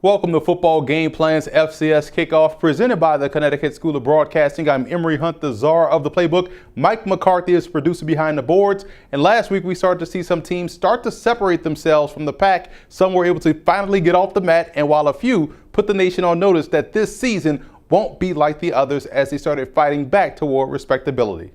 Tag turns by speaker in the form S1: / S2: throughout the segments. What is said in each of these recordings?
S1: Welcome to Football Game Plan's FCS Kickoff, presented by the Connecticut School of Broadcasting. I'm Emory Hunt, the czar of the playbook. Mike McCarthy is producer behind the boards. And last week we started to see some teams start to separate themselves from the pack. Some were able to finally get off the mat, and while a few put the nation on notice that this season won't be like the others as they started fighting back toward respectability.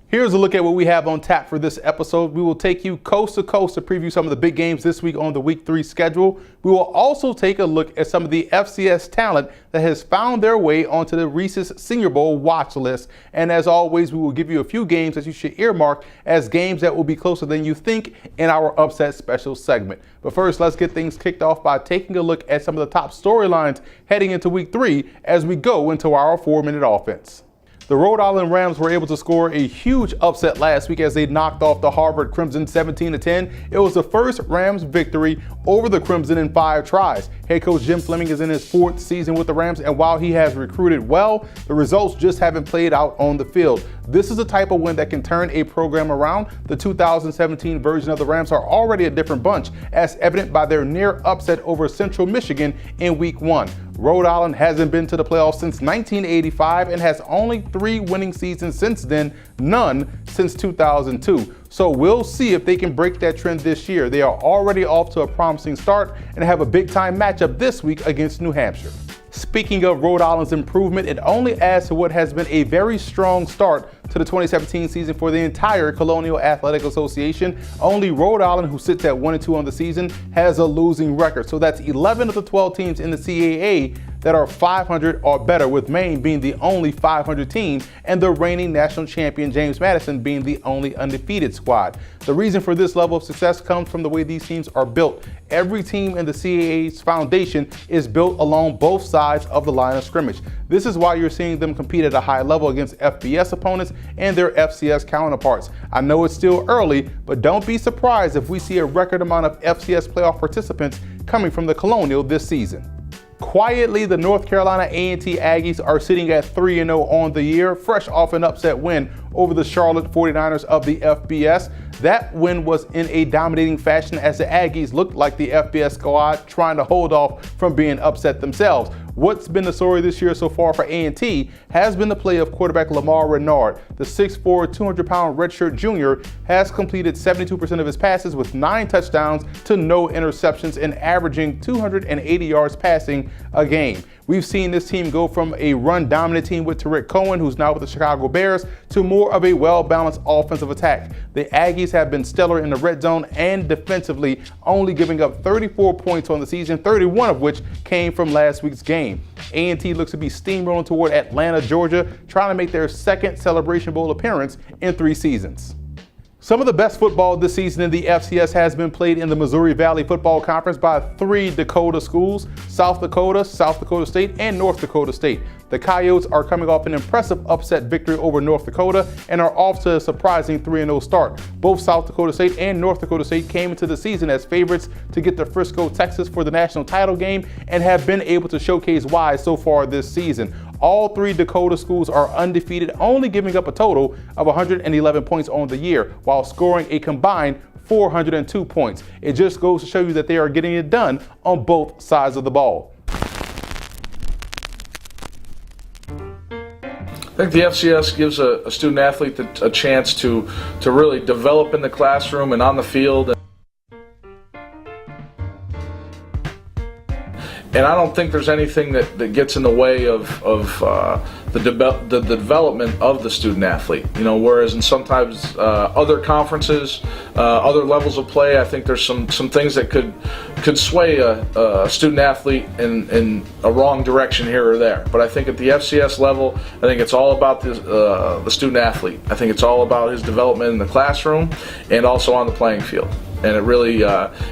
S1: Here's a look at what we have on tap for this episode. We will take you coast to coast to preview some of the big games this week on the Week 3 schedule. We will also take a look at some of the FCS talent that has found their way onto the Reese's Senior Bowl watch list. And as always, we will give you a few games that you should earmark as games that will be closer than you think in our Upset Special segment. But first, let's get things kicked off by taking a look at some of the top storylines heading into Week 3 as we go into our 4-minute offense. The Rhode Island Rams were able to score a huge upset last week as they knocked off the Harvard Crimson 17-10. It was the first Rams victory over the Crimson in 5 tries. Head coach Jim Fleming is in his 4th season with the Rams, and while he has recruited well, the results just haven't played out on the field. This is the type of win that can turn a program around. The 2017 version of the Rams are already a different bunch, as evident by their near upset over Central Michigan in Week 1. Rhode Island hasn't been to the playoffs since 1985 and has only 3 winning seasons since then, none since 2002. So we'll see if they can break that trend this year. They are already off to a promising start and have a big-time matchup this week against New Hampshire. Speaking of Rhode Island's improvement, it only adds to what has been a very strong start to the 2017 season for the entire Colonial Athletic Association. Only Rhode Island, who sits at 1-2 on the season, has a losing record. So that's 11 of the 12 teams in the CAA that are 500 or better, with Maine being the only 500 team and the reigning national champion James Madison being the only undefeated squad. The reason for this level of success comes from the way these teams are built. Every team in the CAA's foundation is built along both sides of the line of scrimmage. This is why you're seeing them compete at a high level against FBS opponents and their FCS counterparts. I know it's still early, but don't be surprised if we see a record amount of FCS playoff participants coming from the Colonial this season. Quietly, the North Carolina A&T Aggies are sitting at 3-0 on the year, fresh off an upset win over the Charlotte 49ers of the FBS. That win was in a dominating fashion as the Aggies looked like the FBS squad trying to hold off from being upset themselves. What's been the story this year so far for A&T has been the play of quarterback Lamar Renard. The 6'4", 200-pound redshirt junior has completed 72% of his passes with 9 touchdowns to no interceptions and averaging 280 yards passing a game. We've seen this team go from a run-dominant team with Tariq Cohen, who's now with the Chicago Bears, to more of a well-balanced offensive attack. The Aggies have been stellar in the red zone and defensively, only giving up 34 points on the season, 31 of which came from last week's game. A&T looks to be steamrolling toward Atlanta, Georgia, trying to make their 2nd Celebration Bowl appearance in 3 seasons. Some of the best football this season in the FCS has been played in the Missouri Valley Football Conference by 3 Dakota schools: South Dakota, South Dakota State, and North Dakota State. The Coyotes are coming off an impressive upset victory over North Dakota and are off to a surprising 3-0 start. Both South Dakota State and North Dakota State came into the season as favorites to get to Frisco, Texas for the national title game and have been able to showcase why so far this season. All 3 Dakota schools are undefeated, only giving up a total of 111 points on the year, while scoring a combined 402 points. It just goes to show you that they are getting it done on both sides of the ball.
S2: I think the FCS gives a student athlete a chance to really develop in the classroom and on the field. And I don't think there's anything that gets in the way of the development of the student athlete. You know, whereas in sometimes other conferences, other levels of play, I think there's some things that could sway a student athlete in a wrong direction here or there. But I think at the FCS level, I think it's all about the student athlete. I think it's all about his development in the classroom and also on the playing field. And it really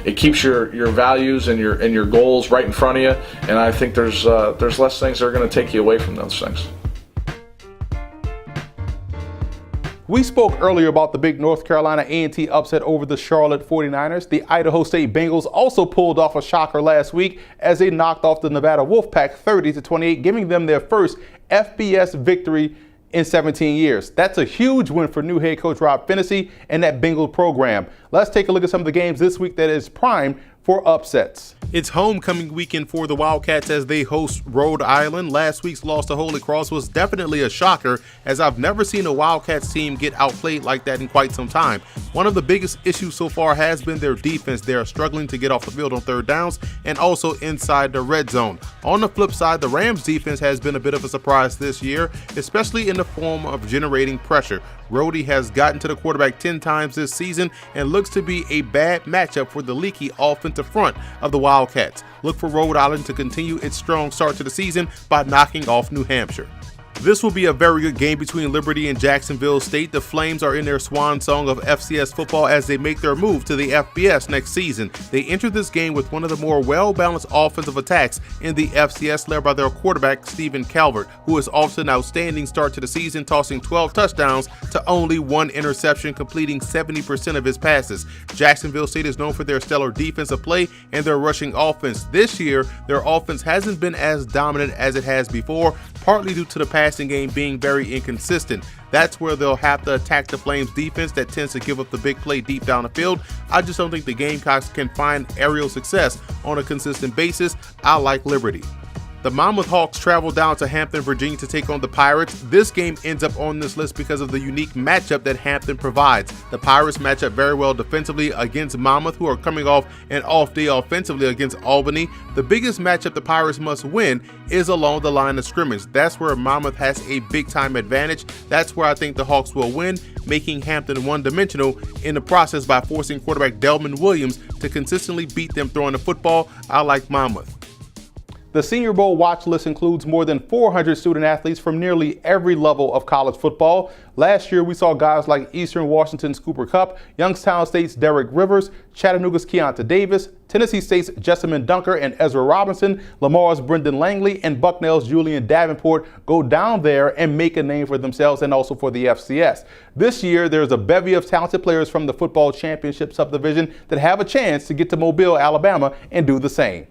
S2: it keeps your values and your goals right in front of you. And I think there's less things that are going to take you away from those things.
S1: We spoke earlier about the big North Carolina A&T upset over the Charlotte 49ers. The Idaho State Bengals also pulled off a shocker last week as they knocked off the Nevada Wolfpack 30-28, giving them their first FBS victory in 17 years. That's a huge win for new head coach Rob Phinisee and that Bengal program. Let's take a look at some of the games this week that is primed for upsets. It's homecoming weekend for the Wildcats as they host Rhode Island. Last week's loss to Holy Cross was definitely a shocker, as I've never seen a Wildcats team get outplayed like that in quite some time. One of the biggest issues so far has been their defense. They are struggling to get off the field on third downs and also inside the red zone. On the flip side, the Rams defense has been a bit of a surprise this year, especially in the form of generating pressure. Rhodey has gotten to the quarterback 10 times this season and looks to be a bad matchup for the leaky offensive front of the Wildcats. Look for Rhode Island to continue its strong start to the season by knocking off New Hampshire. This will be a very good game between Liberty and Jacksonville State. The Flames are in their swan song of FCS football as they make their move to the FBS next season. They enter this game with one of the more well-balanced offensive attacks in the FCS, led by their quarterback, Stephen Calvert, who is off to an outstanding start to the season, tossing 12 touchdowns to only 1 interception, completing 70% of his passes. Jacksonville State is known for their stellar defensive play and their rushing offense. This year, their offense hasn't been as dominant as it has before, partly due to the passing game being very inconsistent. That's where they'll have to attack the Flames defense that tends to give up the big play deep down the field. I just don't think the Gamecocks can find aerial success on a consistent basis. I like Liberty. The Monmouth Hawks travel down to Hampton, Virginia to take on the Pirates. This game ends up on this list because of the unique matchup that Hampton provides. The Pirates match up very well defensively against Monmouth, who are coming off an off day offensively against Albany. The biggest matchup the Pirates must win is along the line of scrimmage. That's where Monmouth has a big time advantage. That's where I think the Hawks will win, making Hampton one-dimensional in the process by forcing quarterback Delman Williams to consistently beat them throwing the football. I like Monmouth. The Senior Bowl watch list includes more than 400 student athletes from nearly every level of college football. Last year, we saw guys like Eastern Washington's Cooper Kupp, Youngstown State's Derek Rivers, Chattanooga's Keonta Davis, Tennessee State's Jessamine Dunker and Ezra Robinson, Lamar's Brendan Langley, and Bucknell's Julian Davenport go down there and make a name for themselves and also for the FCS. This year, there's a bevy of talented players from the football championship subdivision that have a chance to get to Mobile, Alabama and do the same.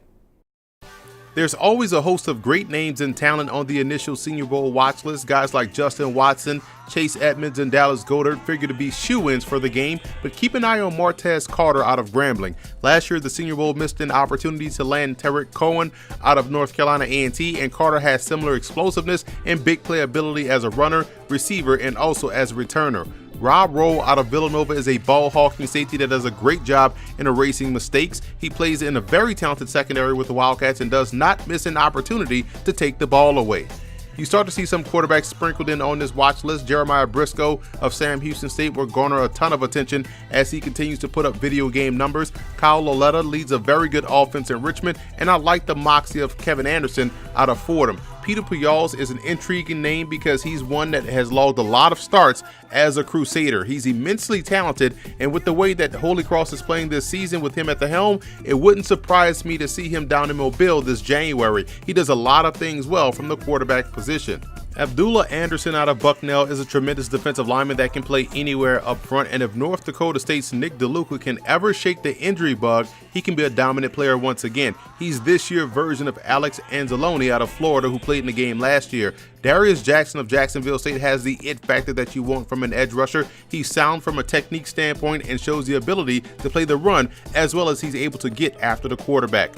S1: There's always a host of great names and talent on the initial Senior Bowl watch list. Guys like Justin Watson, Chase Edmonds, and Dallas Goedert figure to be shoo-ins for the game, but keep an eye on Martez Carter out of Grambling. Last year, the Senior Bowl missed an opportunity to land Tarek Cohen out of North Carolina A&T, and Carter has similar explosiveness and big play ability as a runner, receiver, and also as a returner. Rob Rowe out of Villanova is a ball-hawking safety that does a great job in erasing mistakes. He plays in a very talented secondary with the Wildcats and does not miss an opportunity to take the ball away. You start to see some quarterbacks sprinkled in on this watch list. Jeremiah Briscoe of Sam Houston State will garner a ton of attention as he continues to put up video game numbers. Kyle Loletta leads a very good offense in Richmond, and I like the moxie of Kevin Anderson out of Fordham. Peter Pujols is an intriguing name because he's one that has logged a lot of starts as a Crusader. He's immensely talented, and with the way that Holy Cross is playing this season with him at the helm, it wouldn't surprise me to see him down in Mobile this January. He does a lot of things well from the quarterback position. Abdullah Anderson out of Bucknell is a tremendous defensive lineman that can play anywhere up front, and if North Dakota State's Nick DeLuca can ever shake the injury bug, he can be a dominant player once again. He's this year's version of Alex Anzalone out of Florida, who played in the game last year. Darius Jackson of Jacksonville State has the it factor that you want from an edge rusher. He's sound from a technique standpoint and shows the ability to play the run as well as he's able to get after the quarterback.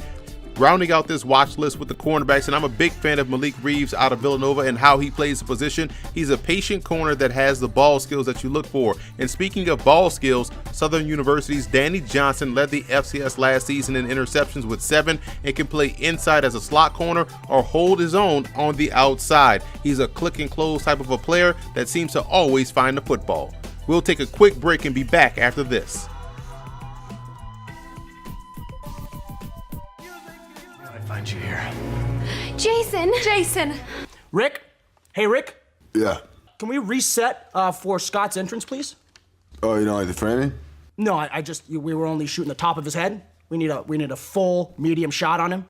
S1: Rounding out this watch list with the cornerbacks, and I'm a big fan of Malik Reeves out of Villanova and how he plays the position. He's a patient corner that has the ball skills that you look for. And speaking of ball skills, Southern University's Danny Johnson led the FCS last season in interceptions with 7 and can play inside as a slot corner or hold his own on the outside. He's a click and close type of a player that seems to always find the football. We'll take a quick break and be back after this.
S3: Find you here.
S4: Jason.
S3: Rick? Hey, Rick?
S5: Yeah.
S3: Can we reset for Scott's entrance, please?
S5: Oh, you don't like the framing?
S3: No, we were only shooting the top of his head. We need a full medium shot on him.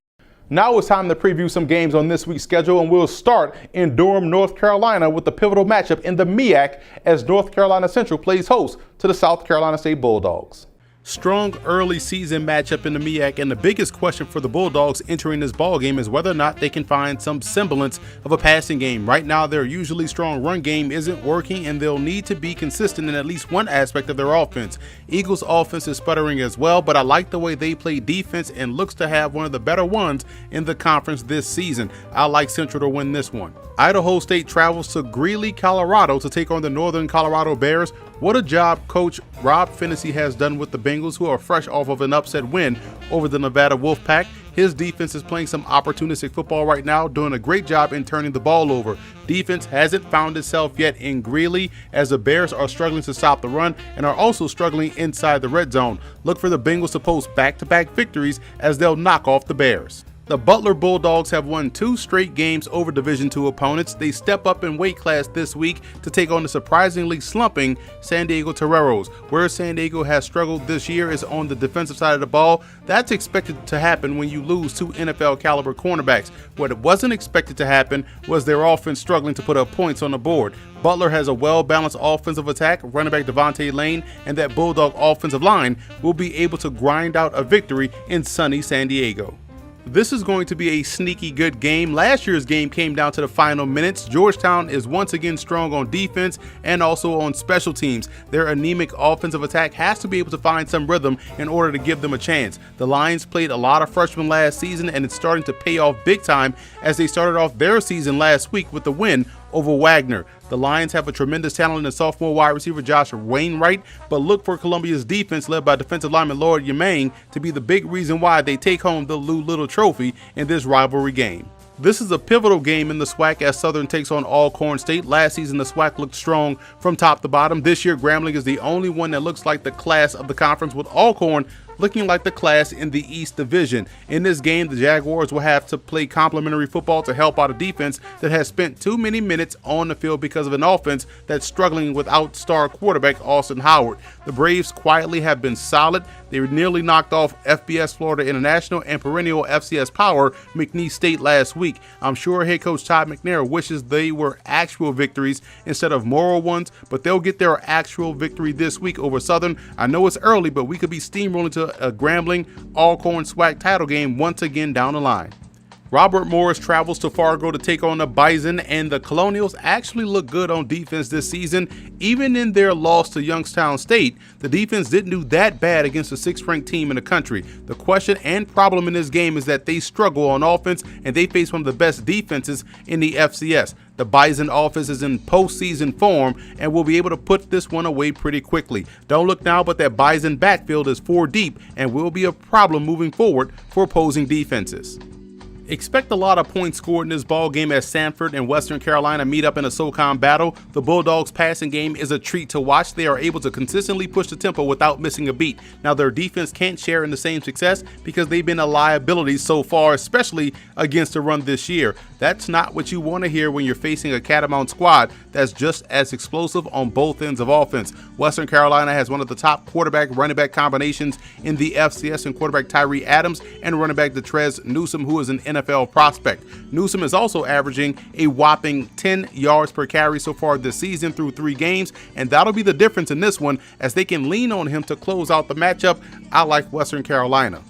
S1: Now it's time to preview some games on this week's schedule, and we'll start in Durham, North Carolina with the pivotal matchup in the MEAC as North Carolina Central plays host to the South Carolina State Bulldogs. Strong early season matchup in the MEAC, and the biggest question for the Bulldogs entering this ballgame is whether or not they can find some semblance of a passing game. Right now, their usually strong run game isn't working, and they'll need to be consistent in at least one aspect of their offense. Eagles' offense is sputtering as well, but I like the way they play defense and looks to have one of the better ones in the conference this season. I like Central to win this one. Idaho State travels to Greeley, Colorado to take on the Northern Colorado Bears. What a job Coach Rob Phinisee has done with the Bengals, who are fresh off of an upset win over the Nevada Wolfpack. His defense is playing some opportunistic football right now, doing a great job in turning the ball over. Defense hasn't found itself yet in Greeley, as the Bears are struggling to stop the run and are also struggling inside the red zone. Look for the Bengals to post back-to-back victories as they'll knock off the Bears. The Butler Bulldogs have won 2 straight games over Division II opponents. They step up in weight class this week to take on the surprisingly slumping San Diego Toreros. Where San Diego has struggled this year is on the defensive side of the ball. That's expected to happen when you lose 2 NFL caliber cornerbacks. What wasn't expected to happen was their offense struggling to put up points on the board. Butler has a well-balanced offensive attack. Running back Devontae Lane and that Bulldog offensive line will be able to grind out a victory in sunny San Diego. This is going to be a sneaky good game. Last year's game came down to the final minutes. Georgetown is once again strong on defense and also on special teams. Their anemic offensive attack has to be able to find some rhythm in order to give them a chance. The Lions played a lot of freshmen last season, and it's starting to pay off big time as they started off their season last week with the win over Wagner. The Lions have a tremendous talent in sophomore wide receiver Josh Wainwright, but look for Columbia's defense led by defensive lineman Lord Yemaine to be the big reason why they take home the Lou Little Trophy in this rivalry game. This is a pivotal game in the SWAC as Southern takes on Alcorn State. Last season, the SWAC looked strong from top to bottom. This year, Grambling is the only one that looks like the class of the conference, with Alcorn looking like the class in the East Division. In this game, the Jaguars will have to play complementary football to help out a defense that has spent too many minutes on the field because of an offense that's struggling without star quarterback Austin Howard. The Braves quietly have been solid. They nearly knocked off FBS Florida International and perennial FCS power McNeese State last week. I'm sure head coach Todd McNair wishes they were actual victories instead of moral ones, but they'll get their actual victory this week over Southern. I know it's early, but we could be steamrolling to a Grambling Alcorn SWAC title game once again down the line. Robert Morris travels to Fargo to take on the Bison, and the Colonials actually look good on defense this season. Even in their loss to Youngstown State, the defense didn't do that bad against the 6th-ranked team in the country. The question and problem in this game is that they struggle on offense, and they face one of the best defenses in the FCS. The Bison offense is in postseason form and will be able to put this one away pretty quickly. Don't look now, but that Bison backfield is 4 deep and will be a problem moving forward for opposing defenses. Expect a lot of points scored in this ball game as Sanford and Western Carolina meet up in a SoCon battle. The Bulldogs' passing game is a treat to watch. They are able to consistently push the tempo without missing a beat. Now, their defense can't share in the same success because they've been a liability so far, especially against the run this year. That's not what you want to hear when you're facing a Catamount squad that's just as explosive on both ends of offense. Western Carolina has one of the top quarterback-running back combinations in the FCS, and quarterback Tyree Adams and running back Detrez Newsome, who is an NFL prospect. Newsome is also averaging a whopping 10 yards per carry so far this season through 3 games, and that'll be the difference in this one as they can lean on him to close out the matchup. I like Western Carolina.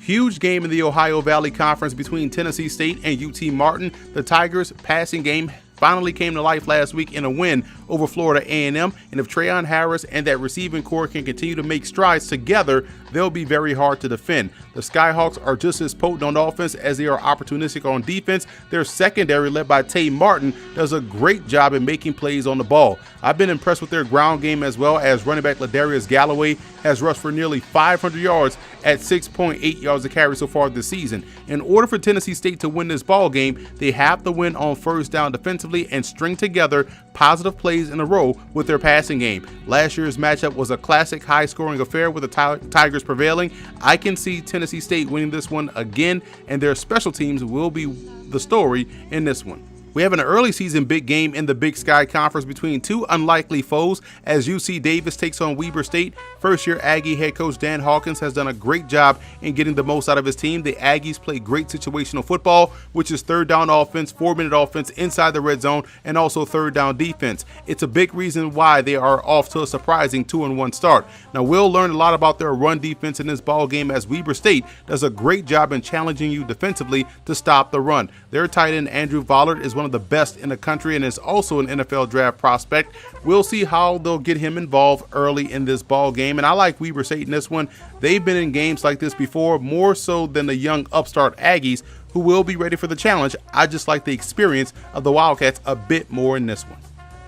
S1: Huge game in the Ohio Valley Conference between Tennessee State and UT Martin. The Tigers' passing game finally came to life last week in a win over Florida A&M, and if Trayon Harris and that receiving core can continue to make strides together, they'll be very hard to defend. The Skyhawks are just as potent on offense as they are opportunistic on defense. Their secondary, led by Tay Martin, does a great job in making plays on the ball. I've been impressed with their ground game as well, as running back Ladarius Galloway has rushed for nearly 500 yards at 6.8 yards a carry so far this season. In order for Tennessee State to win this ball game, they have to win on first down defensively and string together positive plays in a row with their passing game. Last year's matchup was a classic high-scoring affair with the Tigers prevailing. I can see Tennessee State winning this one again, and their special teams will be the story in this one. We have an early season big game in the Big Sky Conference between two unlikely foes as UC Davis takes on Weber State. First-year Aggie head coach Dan Hawkins has done a great job in getting the most out of his team. The Aggies play great situational football, which is third down offense, 4-minute offense inside the red zone, and also third down defense. It's a big reason why they are off to a surprising 2-1 start. Now, we'll learn a lot about their run defense in this ball game as Weber State does a great job in challenging you defensively to stop the run. Their tight end Andrew Vollard is one of the best in the country and is also an NFL draft prospect. We'll see how they'll get him involved early in this ball game, and I like Weber State in this one. They've been in games like this before, more so than the young upstart Aggies who will be ready for the challenge. I just like the experience of the Wildcats a bit more in this one.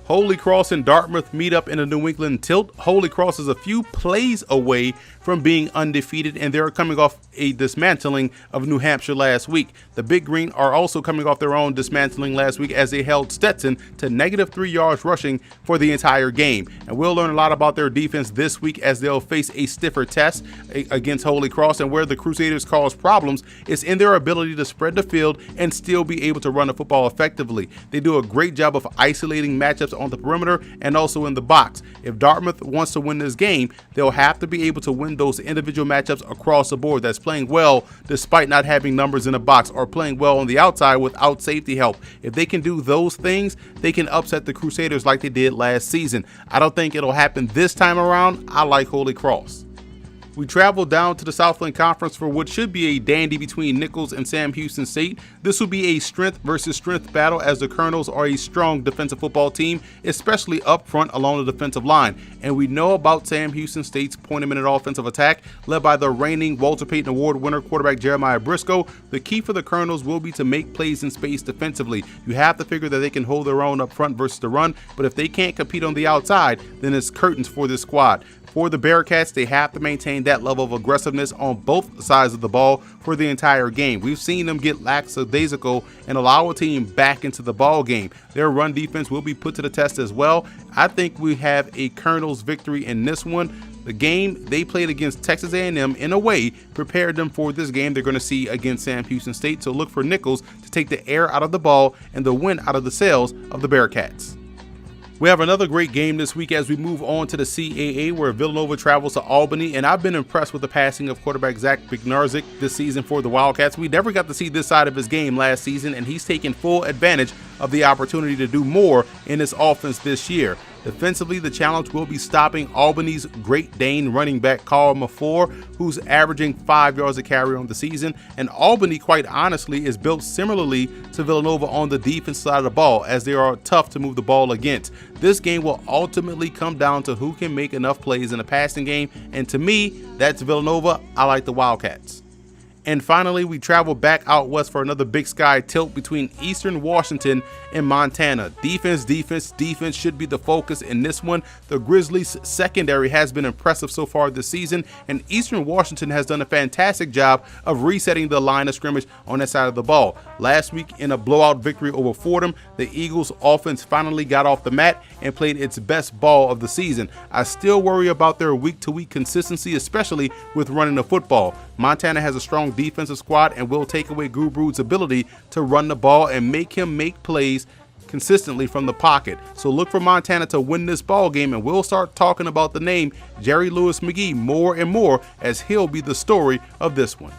S1: Holy Cross and Dartmouth meet up in a New England tilt. Holy Cross is a few plays away from being undefeated, and they're coming off a dismantling of New Hampshire last week. The Big Green are also coming off their own dismantling last week as they held Stetson to -3 yards rushing for the entire game. And we'll learn a lot about their defense this week as they'll face a stiffer test against Holy Cross, and where the Crusaders cause problems is in their ability to spread the field and still be able to run the football effectively. They do a great job of isolating matchups on the perimeter and also in the box. If Dartmouth wants to win this game, they'll have to be able to win those individual matchups across the board. That's playing well despite not having numbers in the box, or playing well on the outside without safety help. If they can do those things, they can upset the Crusaders like they did last season. I don't think it'll happen this time around. I like Holy Cross. We travel down to the Southland Conference for what should be a dandy between Nichols and Sam Houston State. This will be a strength versus strength battle as the Colonels are a strong defensive football team, especially up front along the defensive line. And we know about Sam Houston State's point-a-minute offensive attack, led by the reigning Walter Payton Award winner quarterback Jeremiah Briscoe. The key for the Colonels will be to make plays in space defensively. You have to figure that they can hold their own up front versus the run, but if they can't compete on the outside, then it's curtains for this squad. For the Bearcats, they have to maintain that level of aggressiveness on both sides of the ball for the entire game. We've seen them get lackadaisical and allow a team back into the ball game. Their run defense will be put to the test as well. I think we have a Colonels victory in this one. The game they played against Texas A&M in a way prepared them for this game they're going to see against Sam Houston State. So look for Nichols to take the air out of the ball and the wind out of the sails of the Bearcats. We have another great game this week as we move on to the CAA, where Villanova travels to Albany, and I've been impressed with the passing of quarterback Zach Bignarzik this season for the Wildcats. We never got to see this side of his game last season, and he's taken full advantage of the opportunity to do more in his offense this year. Defensively, the challenge will be stopping Albany's Great Dane running back Carl Mafor, who's averaging 5 yards a carry on the season. And Albany, quite honestly, is built similarly to Villanova on the defense side of the ball, as they are tough to move the ball against. This game will ultimately come down to who can make enough plays in a passing game, and to me, that's Villanova. I like the Wildcats. And finally, we travel back out west for another Big Sky tilt between Eastern Washington and Montana. Defense should be the focus in this one. The Grizzlies' secondary has been impressive so far this season, and Eastern Washington has done a fantastic job of resetting the line of scrimmage on that side of the ball. Last week, in a blowout victory over Fordham, the Eagles' offense finally got off the mat and played its best ball of the season. I still worry about their week-to-week consistency, especially with running the football. Montana has a strong defensive squad and will take away Gubru's ability to run the ball and make him make plays consistently from the pocket. So look for Montana to win this ball game, and we'll start talking about the name Jerry Lewis McGee more and more, as he'll be the story of this one.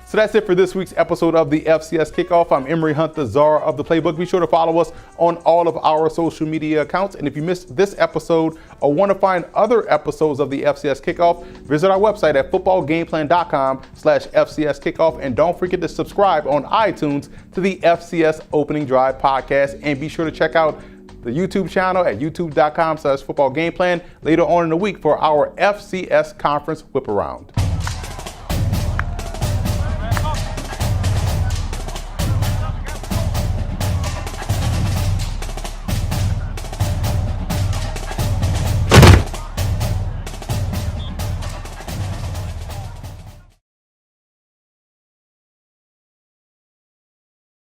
S1: So that's it for this week's episode of the FCS Kickoff. I'm Emory Hunt, the czar of the playbook. Be sure to follow us on all of our social media accounts. And if you missed this episode or want to find other episodes of the FCS Kickoff, visit our website at footballgameplan.com/FCS Kickoff. And don't forget to subscribe on iTunes to the FCS Opening Drive podcast. And be sure to check out the YouTube channel at youtube.com/footballgameplan later on in the week for our FCS Conference Whip Around.